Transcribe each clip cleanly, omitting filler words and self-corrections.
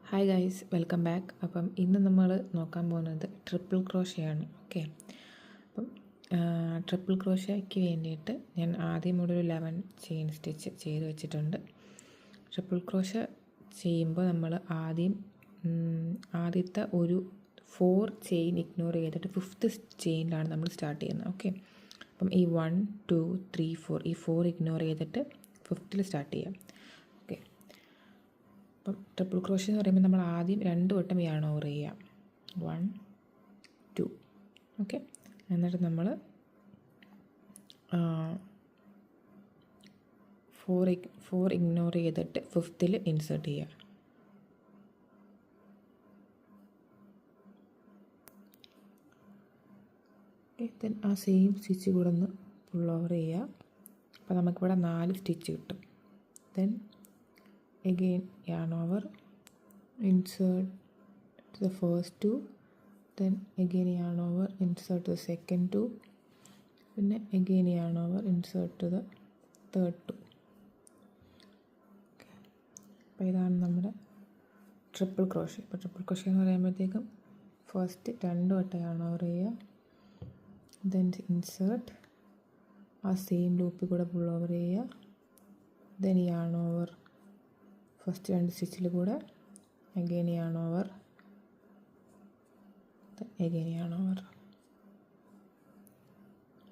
Hi guys, welcome back. അപ്പം ഇന്ന് നമ്മൾ നോക്കാൻ പോകുന്നത് ട്രിപ്പിൾ ക്രോഷയാണ്. ഓക്കെ, അപ്പം ട്രിപ്പിൾ ക്രോഷയ്ക്ക് വേണ്ടിയിട്ട് ഞാൻ ആദ്യം ഇവിടെ ഒരു 11 ചെയിൻ സ്റ്റിച്ച് ചെയ്ത് വെച്ചിട്ടുണ്ട്. ട്രിപ്പിൾ ക്രോഷ ചെയ്യുമ്പോൾ നമ്മൾ ആദ്യത്തെ ഒരു 4 ചെയിൻ ഇഗ്നോർ ചെയ്തിട്ട് 5th ചെയിനിലാണ് നമ്മൾ സ്റ്റാർട്ട് ചെയ്യുന്നത്. ഓക്കെ, അപ്പം ഈ 1 2 3 4 ഈ 4 ഇഗ്നോർ ചെയ്തിട്ട് 5th സ്റ്റാർട്ട് ചെയ്യാം. ഓക്കെ, അപ്പം ട്രിപ്പിൾ ക്രോഷ്യ എന്ന് പറയുമ്പോൾ നമ്മൾ ആദ്യം 2 വട്ടം യാൺ ഓവർ ചെയ്യാം. 1 2. ഓക്കെ, എന്നിട്ട് നമ്മൾ 4 ഇഗ്നോർ ചെയ്തിട്ട് 5th ഇൻസേർട്ട് ചെയ്യുക. ഓക്കെ, ദെൻ ആ സെയിം സ്റ്റിച്ച് കൂടെ ഒന്ന് പുൾ ഓവർ ചെയ്യുക. അപ്പോൾ നമുക്കിവിടെ 4 സ്റ്റിച്ച് കിട്ടും. Then again yarn over, insert the first 2, then again yarn over, insert the second 2, പിന്നെ again yarn over, insert to the third 2. Okay, അപ്പോൾ ഇതാണ് നമ്മുടെ ട്രിപ്പിൾ ക്രോഷ്യ. ഇപ്പോൾ ട്രിപ്പിൾ ക്രോഷ്യ എന്ന് പറയുമ്പോഴത്തേക്കും ഫസ്റ്റ് 2 വട്ടം yarn over ചെയ്യുക, then insert ആ സെയിം ലൂപ്പിൽ കൂടെ പുൾ ഓവർ ചെയ്യുക, then yarn over ഫസ്റ്റ് 2 സ്റ്റിച്ചിൽ കൂടെ again yarn over, again yarn over.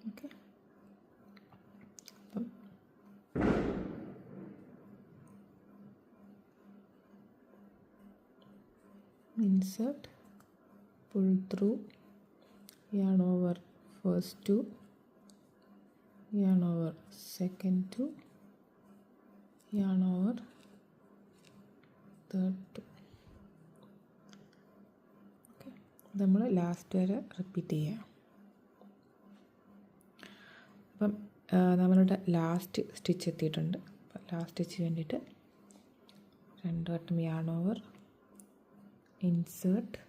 Okay, അപ്പം insert, pull through, yarn over first 2, yarn over second 2, yarn over third 2. Okay, നമ്മൾ last വരെ റിപ്പീറ്റ് ചെയ്യാം. അപ്പം നമ്മളുടെ ലാസ്റ്റ് സ്റ്റിച്ച് എത്തിയിട്ടുണ്ട്. അപ്പം ലാസ്റ്റ് സ്റ്റിച്ച് വേണ്ടിയിട്ട് 2 വട്ടം yarn over, insert,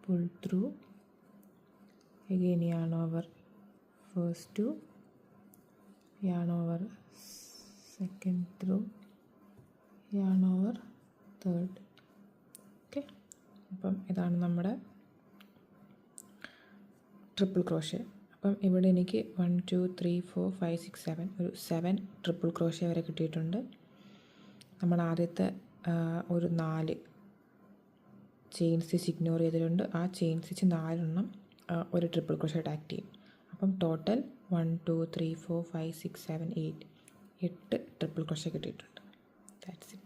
pull through, again yarn over first 2, yarn over second 2, yarn over third. Okay, അപ്പം ഇതാണ് നമ്മുടെ ട്രിപ്പിൾ ക്രോഷ്യ. അപ്പം ഇവിടെ എനിക്ക് 1 2 3 4 5 6 7 ഒരു 7 ട്രിപ്പിൾ ക്രോഷ്യ വരെ കിട്ടിയിട്ടുണ്ട്. നമ്മൾ ആദ്യത്തെ ഒരു 4 ചെയിൻ സ്റ്റിച്ച് ഇഗ്നോർ ചെയ്തിട്ടുണ്ട്. ആ ചെയിൻ സ്റ്റിച്ച് 4 ഒരു ട്രിപ്പിൾ ക്രോഷ്യ ആക്ട് ചെയ്യും. അപ്പം ടോട്ടൽ 1 2 3 4 5 6 7 8 ട്രിപ്പിൾ ക്രോഷ്യ കിട്ടിയിട്ടുണ്ട്. That's it.